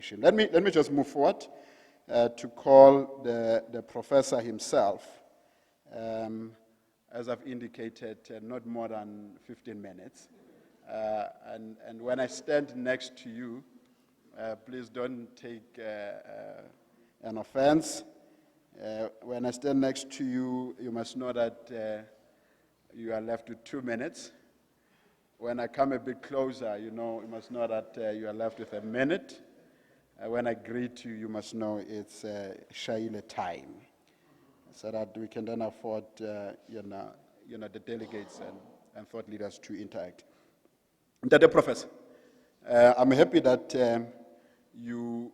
conversation. Let me just move forward to call the professor himself. As I've indicated, not more than 15 minutes. And when I stand next to you, please don't take an offense. When I stand next to you, you must know that you are left with 2 minutes. When I come a bit closer, you must know that you are left with a minute. When I greet you, you must know it's Shaile time, so that we can then afford the delegates and thought leaders to interact. The Professor, I'm happy that you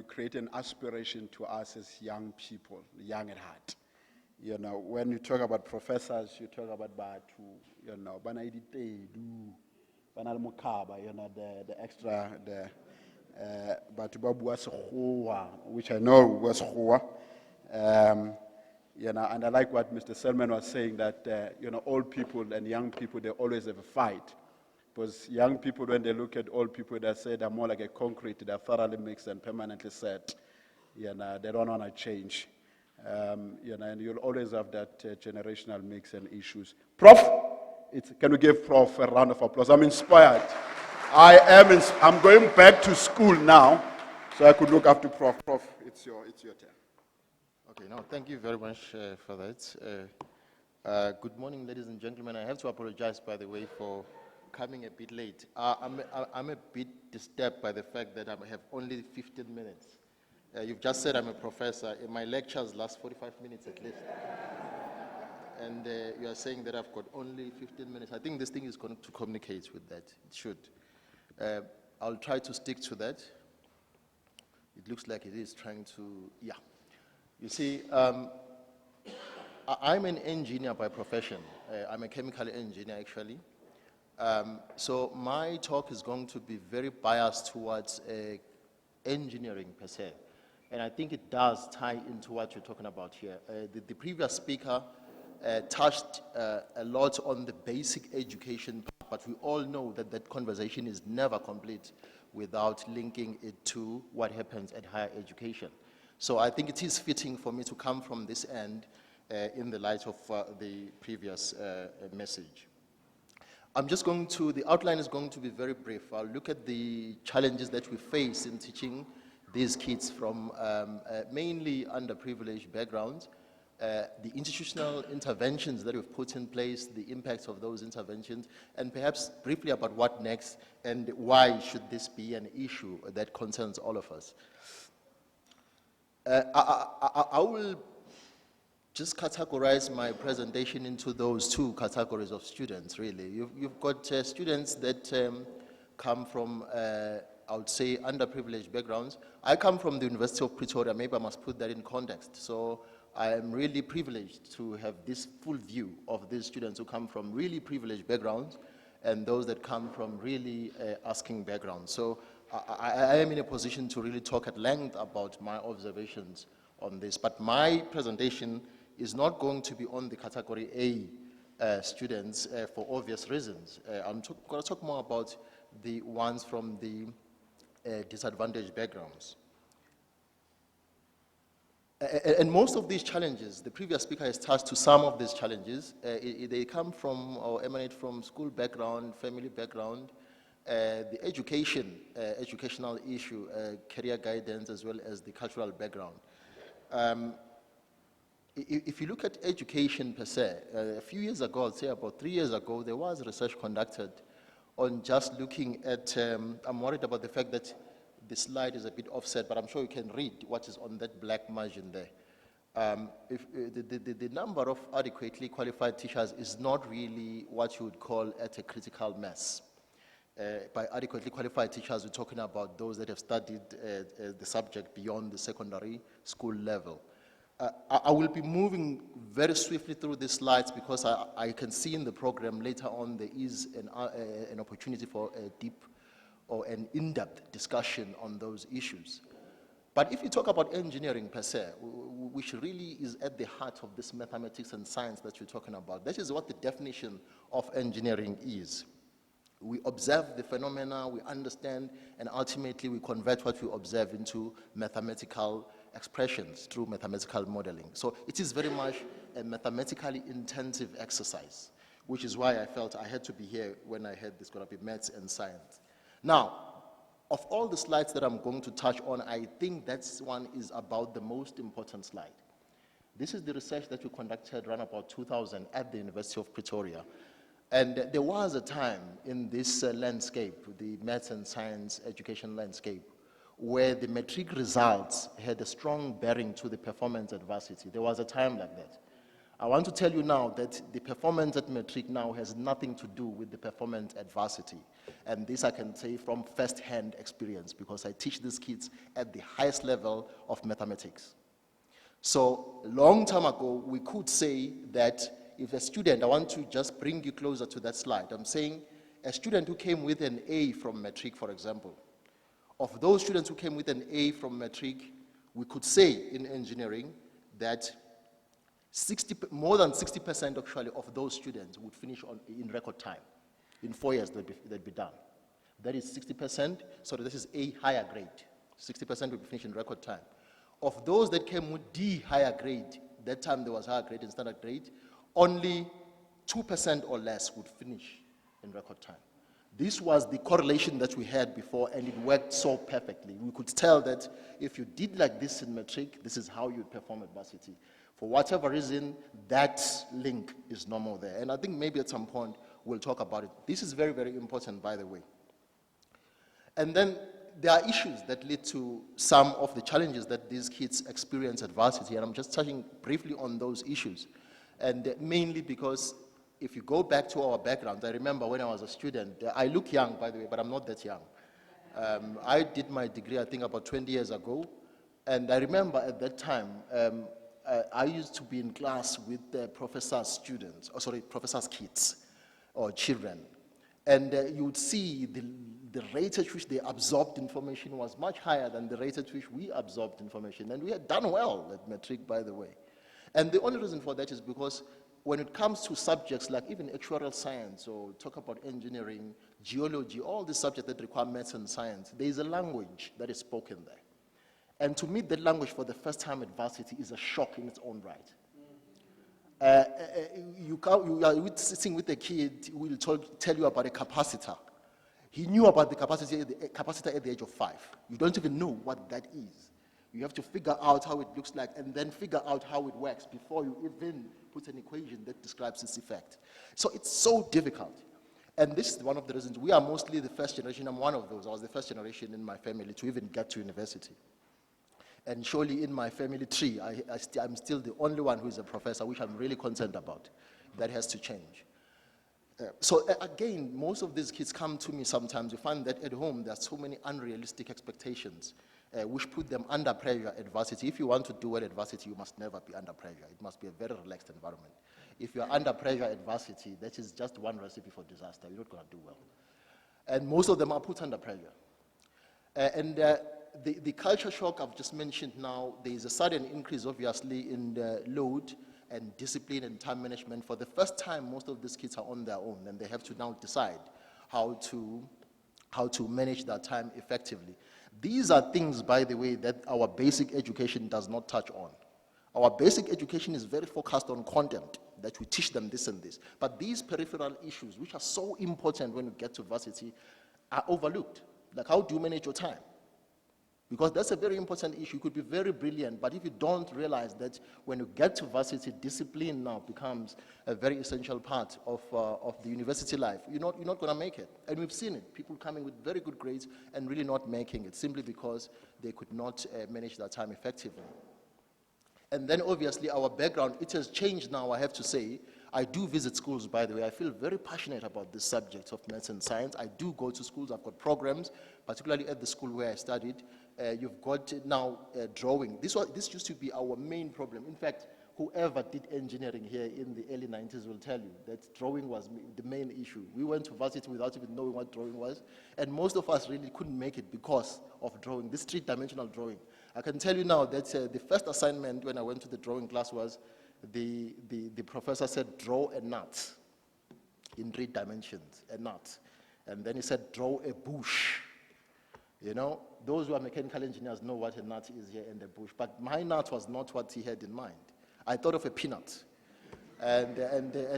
create an aspiration to us as young people, young at heart. When you talk about professors, you talk about the extra, which I know was and I like what Mr. Selman was saying, that old people and young people, they always have a fight. Because young people, when they look at old people, they say they're more like a concrete, they're thoroughly mixed and permanently set. They don't want to change. And you'll always have that generational mix and issues. Prof, can we give Prof a round of applause? I'm inspired. I'm going back to school now, so I could look after Prof. Prof, it's your turn. Okay, no, thank you very much for that. Good morning, ladies and gentlemen. I have to apologize, by the way, for coming a bit late. I'm a bit disturbed by the fact that I have only 15 minutes. You've just said I'm a professor. My lectures last 45 minutes at least. And you are saying that I've got only 15 minutes. I think this thing is going to communicate with that. It should. I'll try to stick to that. It looks like it is trying to, yeah. You see, I'm an engineer by profession. I'm a chemical engineer, actually. So my talk is going to be very biased towards engineering per se. And I think it does tie into what you're talking about here. The previous speaker touched a lot on the basic education part, but we all know that that conversation is never complete without linking it to what happens at higher education. So I think it is fitting for me to come from this end in the light of the previous message. The outline is going to be very brief. I'll look at the challenges that we face in teaching these kids from mainly underprivileged backgrounds, the institutional interventions that we've put in place, the impacts of those interventions, and perhaps briefly about what next and why should this be an issue that concerns all of us. I will just categorize my presentation into those two categories of students, really. You've got students that come from, I would say, underprivileged backgrounds. I come from the University of Pretoria. Maybe I must put that in context. So I am really privileged to have this full view of these students who come from really privileged backgrounds and those that come from really asking backgrounds. So I am in a position to really talk at length about my observations on this. But my presentation is not going to be on the category A students for obvious reasons. I'm going to talk more about the ones from the disadvantaged backgrounds. And most of these challenges, the previous speaker has touched to some of these challenges. They come from or emanate from school background, family background, the educational issue, career guidance, as well as the cultural background. If you look at education per se, a few years ago, I'd say about 3 years ago, there was research conducted on just looking at, I'm worried about the fact that the slide is a bit offset, but I'm sure you can read what is on that black margin there. The number of adequately qualified teachers is not really what you would call at a critical mass. By adequately qualified teachers, we're talking about those that have studied the subject beyond the secondary school level. I will be moving very swiftly through these slides because I can see in the program later on there is an opportunity for a deep or an in-depth discussion on those issues. But if you talk about engineering per se, which really is at the heart of this mathematics and science that you're talking about, that is what the definition of engineering is. We observe the phenomena, we understand, and ultimately we convert what we observe into mathematical expressions through mathematical modeling. So it is very much a mathematically intensive exercise, which is why I felt I had to be here when I heard this going to be maths and science. Now, of all the slides that I'm going to touch on, I think that one is about the most important slide. This is the research that we conducted around about 2000 at the University of Pretoria. And there was a time in this landscape, the maths and science education landscape, where the matric results had a strong bearing to the performance at varsity. There was a time like that. I want to tell you now that the performance at matric now has nothing to do with the performance at varsity. And this I can say from first-hand experience, because I teach these kids at the highest level of mathematics. So, long time ago, we could say that if a student, I want to just bring you closer to that slide. I'm saying a student who came with an A from matric, for example, of those students who came with an A from matric, we could say in engineering that more than 60% actually of those students would finish in record time. In 4 years, they'd be done. That is 60%, so this is A higher grade. 60% would be finished in record time. Of those that came with D higher grade, that time there was higher grade and standard grade, only 2% or less would finish in record time. This was the correlation that we had before, and it worked so perfectly. We could tell that if you did like this in matric, this is how you perform at varsity. For whatever reason, that link is no more there. And I think maybe at some point we'll talk about it. This is very, very important, by the way. And then there are issues that lead to some of the challenges that these kids experience at varsity, and I'm just touching briefly on those issues. And mainly because if you go back to our background, I remember when I was a student, I look young, by the way, but I'm not that young. I did my degree, I think, about 20 years ago. And I remember at that time, I used to be in class with the professor's professor's kids or children. And you would see the rate at which they absorbed information was much higher than the rate at which we absorbed information. And we had done well at matric, by the way. And the only reason for that is because when it comes to subjects like even actuarial science or talk about engineering, geology, all the subjects that require maths and science, there is a language that is spoken there. And to meet that language for the first time at varsity is a shock in its own right. You are sitting with a kid who will tell you about a capacitor. He knew about the capacitor at the age of 5. You don't even know what that is. You have to figure out how it looks like and then figure out how it works before you even put an equation that describes its effect. So it's so difficult. And this is one of the reasons we are mostly the first generation. I'm one of those. I was the first generation in my family to even get to university. And surely in my family tree, I'm still the only one who is a professor, which I'm really concerned about. That has to change. Again, most of these kids come to me sometimes. You find that at home there are so many unrealistic expectations which put them under pressure at varsity. If you want to do well at varsity, you must never be under pressure. It must be a very relaxed environment. If you're under pressure at varsity, that is just one recipe for disaster. You're not going to do well. And most of them are put under pressure. The culture shock I've just mentioned now, there is a sudden increase, obviously, in the load and discipline and time management. For the first time, most of these kids are on their own, and they have to now decide how to manage their time effectively. These are things, by the way, that our basic education does not touch on. Our basic education is very focused on content, that we teach them this and this. But these peripheral issues, which are so important when you get to varsity, are overlooked. Like, how do you manage your time? Because that's a very important issue. You could be very brilliant, but if you don't realize that when you get to varsity, discipline now becomes a very essential part of the university life, you're not going to make it. And we've seen it. People coming with very good grades and really not making it simply because they could not manage their time effectively. And then obviously our background, it has changed now, I have to say. I do visit schools, by the way. I feel very passionate about the subjects of maths and science. I do go to schools. I've got programs, particularly at the school where I studied. You've got now drawing. This used to be our main problem. In fact, whoever did engineering here in the early 90s will tell you that drawing was the main issue. We went to varsity without even knowing what drawing was, and most of us really couldn't make it because of drawing, this three-dimensional drawing. I can tell you now that the first assignment when I went to the drawing class was the professor said, draw a nut in 3 dimensions, a nut. And then he said, draw a bush. You know, those who are mechanical engineers know what a nut is here in the bush. But my nut was not what he had in mind. I thought of a peanut. And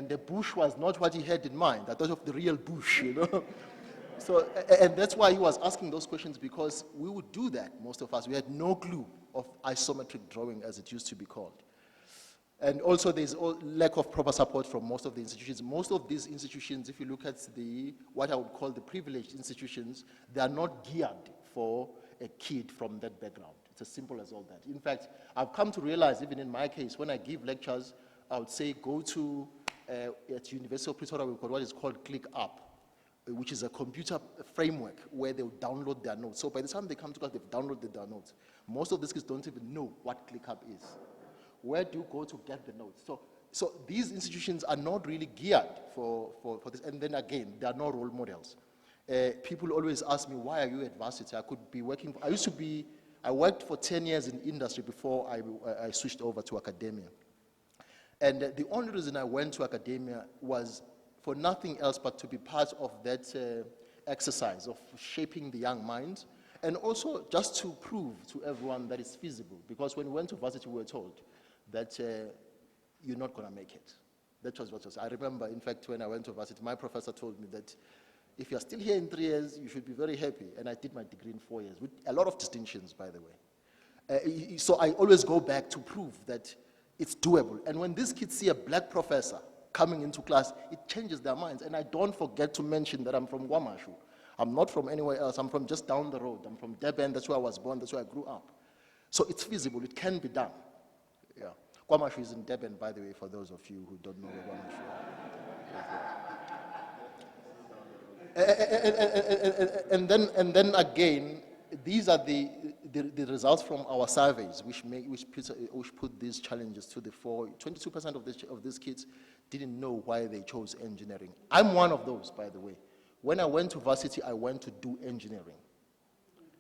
the bush was not what he had in mind. I thought of the real bush, you know. So, and that's why he was asking those questions, because we would do that, most of us. We had no clue of isometric drawing, as it used to be called. And also there's a lack of proper support from most of the institutions. Most of these institutions, if you look at what I would call the privileged institutions, they are not geared for a kid from that background. It's as simple as all that. In fact, I've come to realize, even in my case, when I give lectures, I would say go to, at University of Pretoria, we've got what is called ClickUp, which is a computer framework where they'll download their notes. So by the time they come to class, they've downloaded their notes. Most of these kids don't even know what ClickUp is. Where do you go to get the notes? So these institutions are not really geared for this. And then again, there are no role models. People always ask me, why are you at varsity? I could be working, I worked for 10 years in industry before I switched over to academia. And the only reason I went to academia was for nothing else but to be part of that exercise of shaping the young mind, and also just to prove to everyone that it's feasible. Because when we went to varsity, we were told that you're not going to make it. That was what was. I remember, in fact, when I went to varsity, my professor told me that if you're still here in 3 years, you should be very happy. And I did my degree in 4 years, with a lot of distinctions, by the way. So I always go back to prove that it's doable. And when these kids see a black professor coming into class, it changes their minds. And I don't forget to mention that I'm from Guamashu. I'm not from anywhere else. I'm from just down the road. I'm from Durban. That's where I was born. That's where I grew up. So it's feasible. It can be done. Yeah. Guamashu is in Durban, by the way, for those of you who don't know where Guamashu is. And then again, these are the results from our surveys, which put these challenges to the fore. 22% of these kids didn't know why they chose engineering. I'm one of those, by the way. When I went to varsity, I went to do engineering.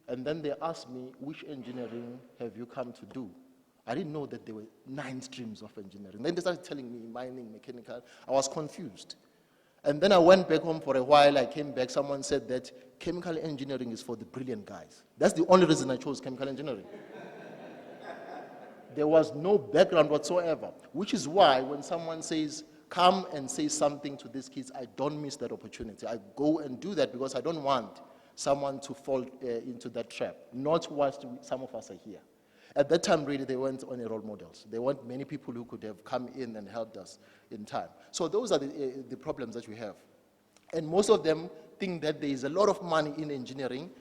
And then they asked me, which engineering have you come to do? I didn't know that there were 9 streams of engineering. Then they started telling me mining, mechanical. I was confused. And then I went back home for a while. I came back. Someone said that chemical engineering is for the brilliant guys. That's the only reason I chose chemical engineering. There was no background whatsoever, which is why when someone says, come and say something to these kids, I don't miss that opportunity. I go and do that because I don't want someone to fall into that trap, not whilst some of us are here. At that time, really, they weren't only role models. There weren't many people who could have come in and helped us in time. So those are the problems that we have. And most of them think that there is a lot of money in engineering.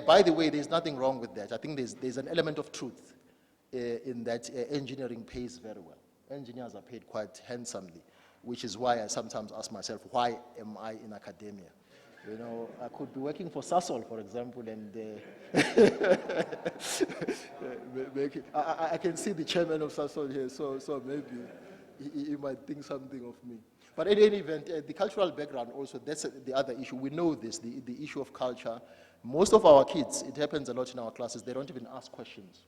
By the way, there's nothing wrong with that. I think there's an element of truth in that engineering pays very well. Engineers are paid quite handsomely, which is why I sometimes ask myself, why am I in academia? You know, I could be working for Sasol, for example, and I can see the chairman of Sasol here, so maybe he might think something of me. But in any event, the cultural background also, that's the other issue. We know this, the issue of culture. Most of our kids, it happens a lot in our classes, they don't even ask questions.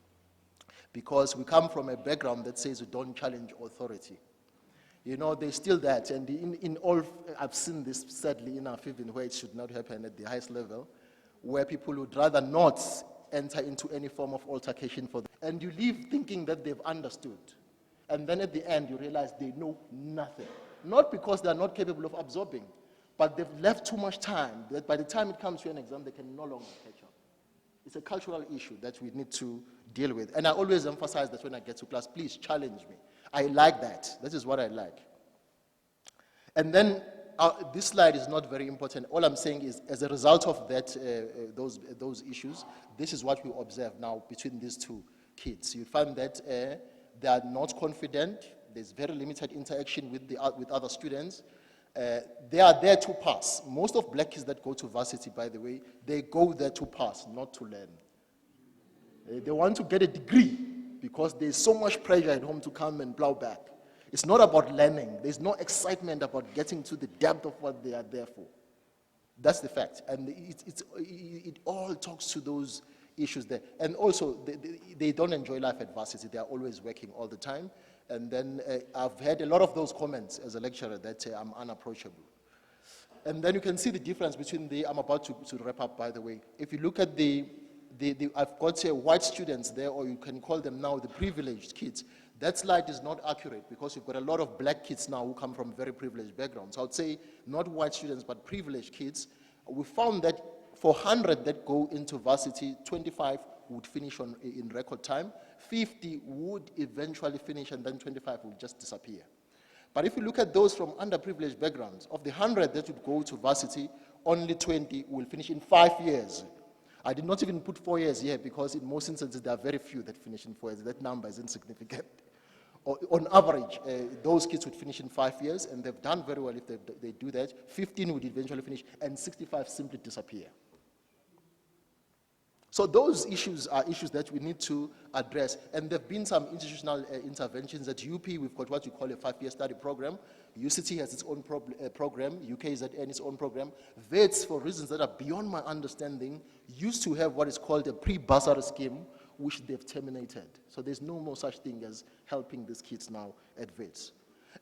Because we come from a background that says we don't challenge authority. You know, there's still that, and in all, I've seen this sadly enough, even where it should not happen at the highest level, where people would rather not enter into any form of altercation for them. And you leave thinking that they've understood. And then at the end, you realize they know nothing. Not because they're not capable of absorbing, but they've left too much time, that by the time it comes to an exam, they can no longer catch up. It's a cultural issue that we need to deal with. And I always emphasize that when I get to class, please challenge me. I like that. That is what I like. And then this slide is not very important. All I'm saying is, as a result of that, those issues, this is what we observe now between these two kids. You find that they are not confident. There's very limited interaction with other students. They are there to pass. Most of black kids that go to varsity, by the way, they go there to pass, not to learn. They want to get a degree because there's so much pressure at home to come and plow back. It's not about learning. There's no excitement about getting to the depth of what they are there for. That's the fact. And it all talks to those issues there. And also, they don't enjoy life at varsity. They are always working all the time. And then I've had a lot of those comments as a lecturer that I'm unapproachable. And then you can see the difference between I'm about to wrap up, by the way. If you look at I've got white students there, or you can call them now the privileged kids. That slide is not accurate because you've got a lot of black kids now who come from very privileged backgrounds. So I would say not white students, but privileged kids. We found that for 100 that go into varsity, 25 would finish in record time, 50 would eventually finish, and then 25 would just disappear. But if you look at those from underprivileged backgrounds, of the 100 that would go to varsity, only 20 will finish in 5 years. I did not even put 4 years here because in most instances there are very few that finish in 4 years. That number is insignificant. On average, those kids would finish in 5 years, and they've done very well if they do that. 15 would eventually finish, and 65 simply disappear. So those issues are issues that we need to address. And there have been some institutional interventions. At UP, we've got what we call a 5-year study program. UCT has its own program. UKZN its own program. VETS, for reasons that are beyond my understanding, used to have what is called a pre-bursary scheme, which they've terminated. So there's no more such thing as helping these kids now at VETS.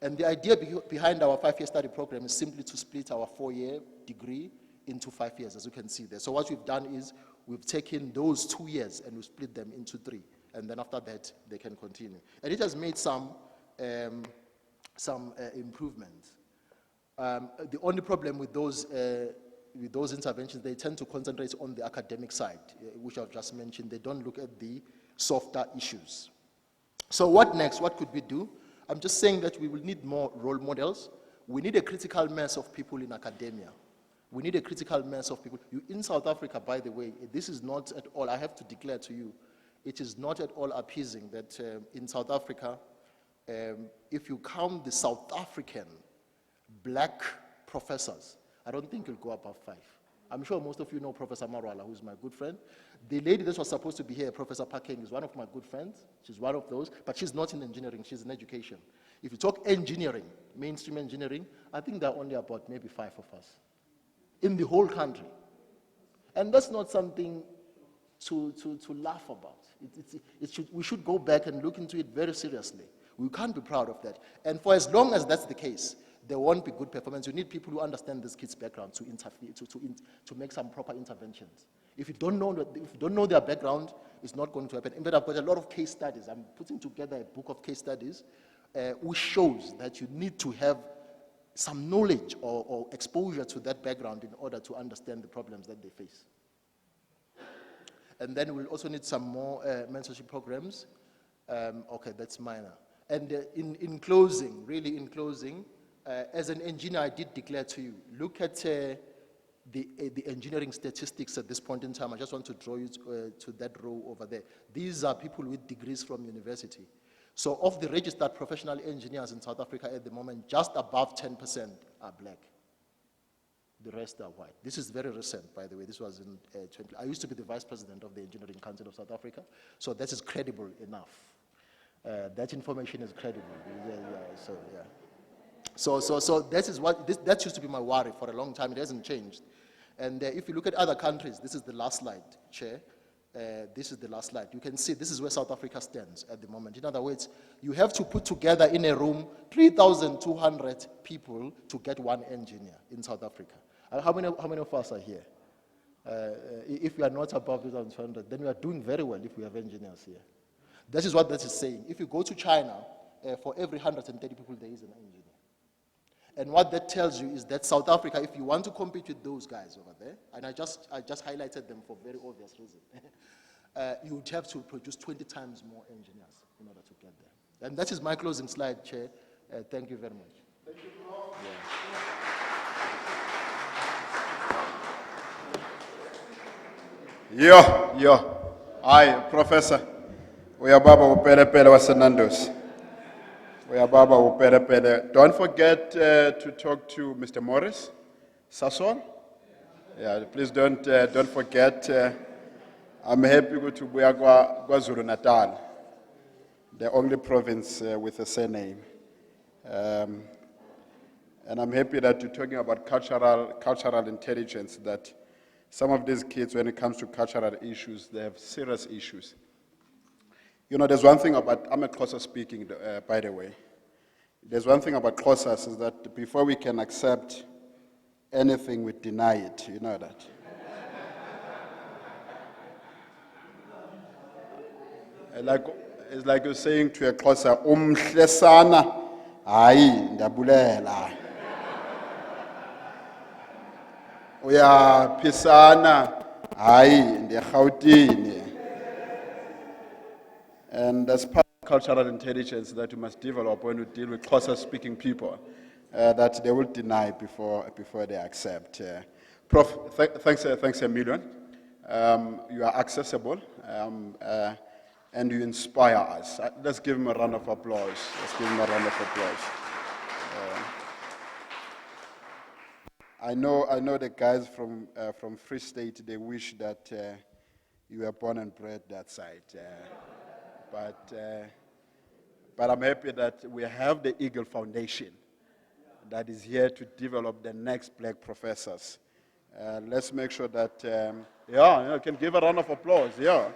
And the idea behind our 5-year study program is simply to split our 4-year degree into 5 years, as you can see there. So what we've done is we've taken those 2 years and we split them into 3. And then after that, they can continue. And it has made some improvements. The only problem with those interventions, they tend to concentrate on the academic side, which I've just mentioned. They don't look at the softer issues. So what next? What could we do? I'm just saying that we will need more role models. We need a critical mass of people in academia. We need a critical mass of people. In South Africa, by the way, this is not at all, I have to declare to you, it is not at all appeasing that in South Africa, if you count the South African black professors, I don't think it'll go above 5. I'm sure most of you know Professor Marwala, who's my good friend. The lady that was supposed to be here, Professor Pakeng, is one of my good friends. She's one of those, but she's not in engineering, she's in education. If you talk engineering, mainstream engineering, I think there are only about maybe 5 of us in the whole country. And that's not something to laugh about. We should go back and look into it very seriously. We can't be proud of that. And for as long as that's the case, there won't be good performance. You need people who understand this kid's background to interfere, to make some proper interventions. If you don't know their background, it's not going to happen. In fact, I've got a lot of case studies. I'm putting together a book of case studies which shows that you need to have some knowledge or exposure to that background in order to understand the problems that they face. And then we'll also need some more mentorship programs. Okay, that's minor. And in closing, really in closing, as an engineer, I did declare to you, look at the engineering statistics at this point in time. I just want to draw you to that row over there. These are people with degrees from university. So of the registered professional engineers in South Africa at the moment, just above 10% are black. The rest are white. This is very recent, by the way. This was in 20. I used to be the vice president of the Engineering Council of South Africa, so that is credible enough. That information is credible. So that is that used to be my worry for a long time. It hasn't changed. And if you look at other countries, this is the last slide, Chair. This is the last slide. You can see this is where South Africa stands at the moment. In other words, you have to put together in a room 3,200 people to get one engineer in South Africa. How many of us are here? If we are not above 3,200, then we are doing very well if we have engineers here. That is what that is saying. If you go to China, for every 130 people, there is an engineer. And what that tells you is that South Africa, if you want to compete with those guys over there, and I just highlighted them for very obvious reason, you would have to produce 20 times more engineers in order to get there. And that is my closing slide, Chair. Thank you very much. Thank you, Prof. Yo. Hi, Professor. We are Baba Upere wa Senandos. We are Baba Upere. Don't forget to talk to Mr. Morris Sasson. Yeah, please don't forget. I'm happy to be KwaZulu Natal, the only province with a surname. And I'm happy that you're talking about cultural intelligence, that some of these kids, when it comes to cultural issues, they have serious issues. You know, there's one thing about, I'm a Xhosa speaking, by the way. There's one thing about Xhosas is that before we can accept anything, we deny it. You know that. It's like you're saying to a Xhosa, umhle sana, hayi, ndiyabulela. Uyaphisana, hayi, ndiyaRhawutini. And that's part of cultural intelligence that we must develop when we deal with Xhosa-speaking people, that they will deny before they accept. Prof, thanks a million. You are accessible, and you inspire us. Let's give him a round of applause. Let's give him a round of applause. I know the guys from Free State, they wish that you were born and bred that side. But I'm happy that we have the Eagle Foundation that is here to develop the next black professors. Let's make sure that, you can give a round of applause, yeah.